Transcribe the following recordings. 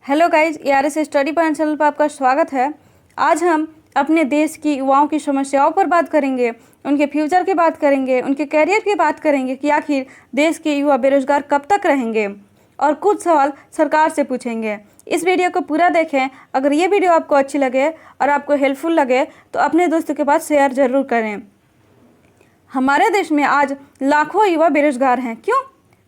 Hello guys, ARS study point channel पर आपका स्वागत है। आज हम अपने देश की युवाओं की समस्याओं पर बात करेंगे, उनके फ्यूचर की बात करेंगे, उनके करियर की बात करेंगे कि आखिर देश के युवा बेरोजगार कब तक रहेंगे, और कुछ सवाल सरकार से पूछेंगे। इस वीडियो को पूरा देखें। अगर ये वीडियो आपको अच्छी लगे और आपको हेल्पफुल लगे तो अपने दोस्तों के पास शेयर ज़रूर करें। हमारे देश में आज लाखों युवा बेरोजगार हैं। क्यों?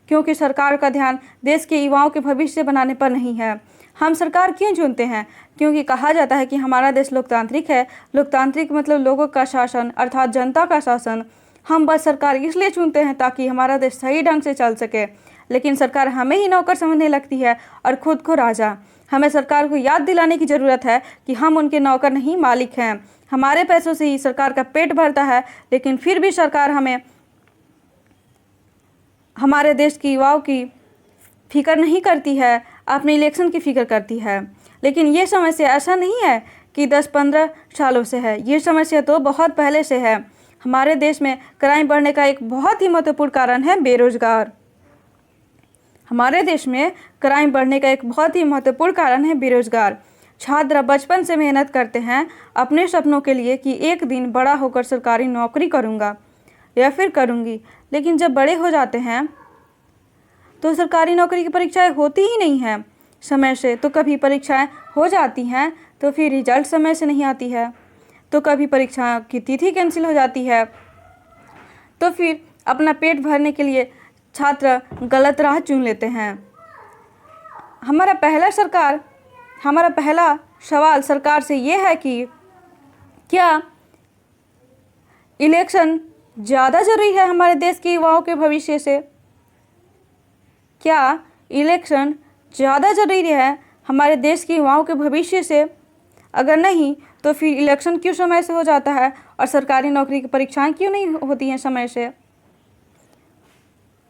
क्योंकि सरकार का ध्यान देश के युवाओं के भविष्य बनाने पर नहीं है। हम सरकार क्यों चुनते हैं? क्योंकि कहा जाता है कि हमारा देश लोकतांत्रिक है। लोकतांत्रिक मतलब लोगों का शासन, अर्थात जनता का शासन। हम बस सरकार इसलिए चुनते हैं ताकि हमारा देश सही ढंग से चल सके, लेकिन सरकार हमें ही नौकर समझने लगती है और खुद को राजा। हमें सरकार को याद दिलाने की ज़रूरत है कि हम उनके नौकर नहीं, मालिक हैं। हमारे पैसों से ही सरकार का पेट भरता है, लेकिन फिर भी सरकार हमें हमारे देश की युवाओं की फिक्र नहीं करती है, अपने इलेक्शन की फिक्र करती है। लेकिन ये समस्या ऐसा नहीं है कि 10-15 सालों से है, ये समस्या तो बहुत पहले से है। हमारे देश में क्राइम बढ़ने का एक बहुत ही महत्वपूर्ण कारण है बेरोजगार। हमारे देश में क्राइम बढ़ने का एक बहुत ही महत्वपूर्ण कारण है बेरोजगार। छात्र बचपन से मेहनत करते हैं अपने सपनों के लिए कि एक दिन बड़ा होकर सरकारी नौकरी करूँगा या फिर करूँगी, लेकिन जब बड़े हो जाते हैं तो सरकारी नौकरी की परीक्षाएं होती ही नहीं हैं समय से। तो कभी परीक्षाएं हो जाती हैं तो फिर रिजल्ट समय से नहीं आती है, तो कभी परीक्षा की तिथि कैंसिल हो जाती है, तो फिर अपना पेट भरने के लिए छात्र गलत राह चुन लेते हैं। हमारा पहला सवाल सरकार से ये है कि क्या इलेक्शन ज़्यादा ज़रूरी है हमारे देश के युवाओं के भविष्य से? क्या इलेक्शन ज़्यादा ज़रूरी है हमारे देश के युवाओं के भविष्य से? अगर नहीं तो फिर इलेक्शन क्यों समय से हो जाता है और सरकारी नौकरी की परीक्षाएं क्यों नहीं होती हैं समय से?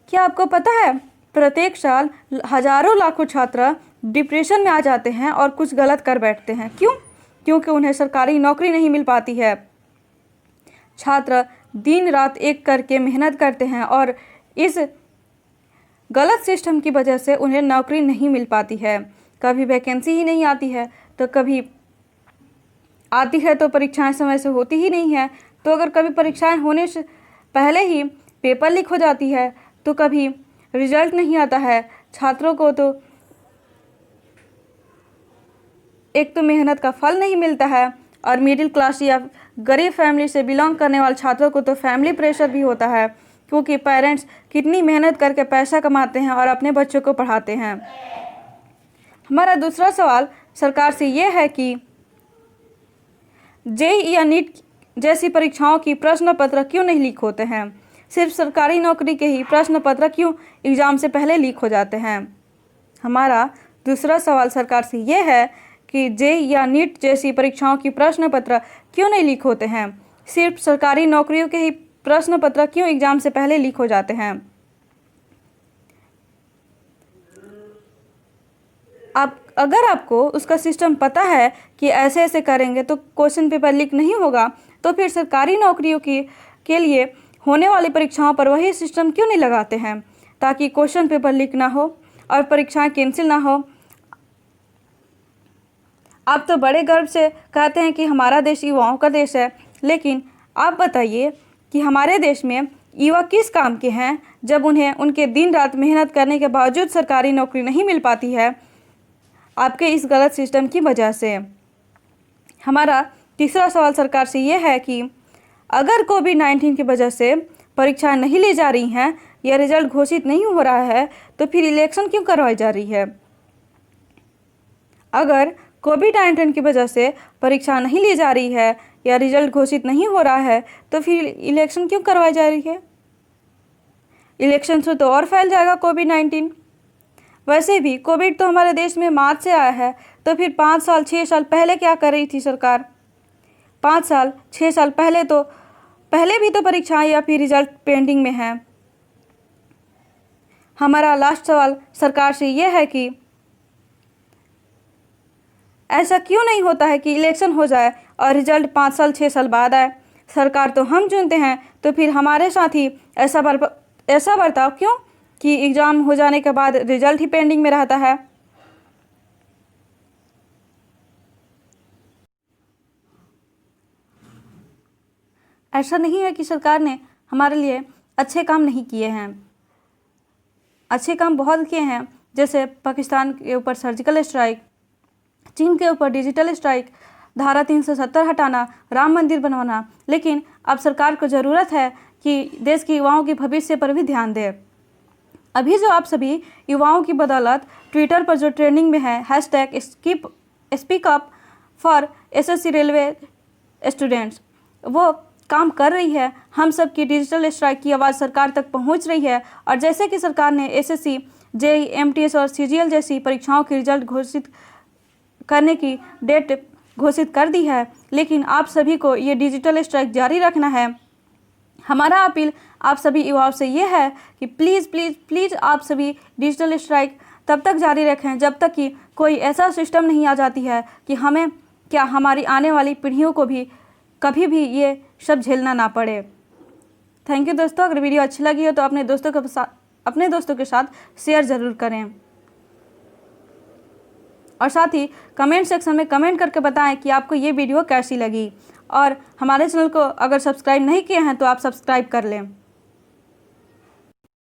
क्या आपको पता है प्रत्येक साल हजारों लाखों छात्र डिप्रेशन में आ जाते हैं और कुछ गलत कर बैठते हैं? क्यों? क्योंकि उन्हें सरकारी नौकरी नहीं मिल पाती है। छात्र दिन रात एक करके मेहनत करते हैं और इस गलत सिस्टम की वजह से उन्हें नौकरी नहीं मिल पाती है। कभी वैकेंसी ही नहीं आती है, तो कभी आती है तो परीक्षाएं समय से होती ही नहीं है। तो अगर कभी परीक्षाएं होने से पहले ही पेपर लीक हो जाती है, तो कभी रिजल्ट नहीं आता है। छात्रों को तो एक तो मेहनत का फल नहीं मिलता है, और मिडिल क्लास या गरीब फैमिली से बिलोंग करने वाले छात्रों को तो फैमिली प्रेशर भी होता है, क्योंकि पेरेंट्स कितनी मेहनत करके पैसा कमाते हैं और अपने बच्चों को पढ़ाते हैं। हमारा दूसरा सवाल सरकार से ये है कि जेईई या नीट जैसी परीक्षाओं की प्रश्न पत्र क्यों नहीं लीक होते हैं? सिर्फ सरकारी नौकरी के ही प्रश्न पत्र क्यों एग्ज़ाम से पहले लीक हो जाते हैं? हमारा दूसरा सवाल सरकार से ये है कि जेईई या नीट जैसी परीक्षाओं की प्रश्न पत्र क्यों नहीं लीक होते हैं? सिर्फ सरकारी नौकरियों के ही प्रश्न पत्र क्यों एग्ज़ाम से पहले लीक हो जाते हैं? अगर आपको उसका सिस्टम पता है कि ऐसे ऐसे करेंगे तो क्वेश्चन पेपर लीक नहीं होगा, तो फिर सरकारी नौकरियों के लिए होने वाली परीक्षाओं पर वही सिस्टम क्यों नहीं लगाते हैं, ताकि क्वेश्चन पेपर लीक ना हो और परीक्षाएं कैंसिल ना हो? आप तो बड़े गर्व से कहते हैं कि हमारा देश युवाओं का देश है, लेकिन आप बताइए कि हमारे देश में युवा किस काम के हैं जब उन्हें उनके दिन रात मेहनत करने के बावजूद सरकारी नौकरी नहीं मिल पाती है, आपके इस गलत सिस्टम की वजह से। हमारा तीसरा सवाल सरकार से ये है कि अगर कोविड-19 की वजह से परीक्षाएं नहीं ली जा रही हैं या रिजल्ट घोषित नहीं हो रहा है, तो फिर इलेक्शन क्यों करवाई जा रही है? अगर कोविड-19 की वजह से परीक्षा नहीं ली जा रही है या रिजल्ट घोषित नहीं हो रहा है, तो फिर इलेक्शन क्यों करवाई जा रही है? इलेक्शन से तो और फैल जाएगा कोविड-19। वैसे भी कोविड तो हमारे देश में मार्च से आया है, तो फिर 5 साल 6 साल पहले क्या कर रही थी सरकार? 5 साल 6 साल पहले भी तो परीक्षाएं या फिर रिजल्ट पेंडिंग में है। हमारा लास्ट सवाल सरकार से ये है कि ऐसा क्यों नहीं होता है कि इलेक्शन हो जाए और रिजल्ट 5 साल 6 साल बाद आए? सरकार तो हम चुनते हैं, तो फिर हमारे साथ ही ऐसा बर्ताव क्यों कि एग्ज़ाम हो जाने के बाद रिजल्ट ही पेंडिंग में रहता है? ऐसा नहीं है कि सरकार ने हमारे लिए अच्छे काम नहीं किए हैं, अच्छे काम बहुत किए हैं, जैसे पाकिस्तान के ऊपर सर्जिकल स्ट्राइक, चीन के ऊपर डिजिटल स्ट्राइक, धारा 370 हटाना, राम मंदिर बनवाना। लेकिन अब सरकार को ज़रूरत है कि देश के युवाओं के भविष्य पर भी ध्यान दे। अभी जो आप सभी युवाओं की बदौलत ट्विटर पर जो ट्रेंडिंग में है hashtag speak up for SSC railway students, वो काम कर रही है। हम सब की डिजिटल स्ट्राइक की आवाज़ सरकार तक पहुंच रही है। और जैसे कि सरकार ने एसएससी, जेईई, एमटीएस और सीजीएल जैसी परीक्षाओं की रिजल्ट घोषित करने की डेट घोषित कर दी है, लेकिन आप सभी को ये डिजिटल स्ट्राइक जारी रखना है। हमारा अपील आप सभी युवाओं से ये है कि प्लीज़ प्लीज़ प्लीज़ आप सभी डिजिटल स्ट्राइक तब तक जारी रखें जब तक कि कोई ऐसा सिस्टम नहीं आ जाती है कि हमें क्या हमारी आने वाली पीढ़ियों को भी कभी भी ये सब झेलना ना पड़े। थैंक यू दोस्तों। अगर वीडियो अच्छी लगी हो तो अपने दोस्तों के साथ शेयर ज़रूर करें और साथ ही कमेंट सेक्शन में कमेंट करके बताएं कि आपको ये वीडियो कैसी लगी। और हमारे चैनल को अगर सब्सक्राइब नहीं किए हैं तो आप सब्सक्राइब कर लें।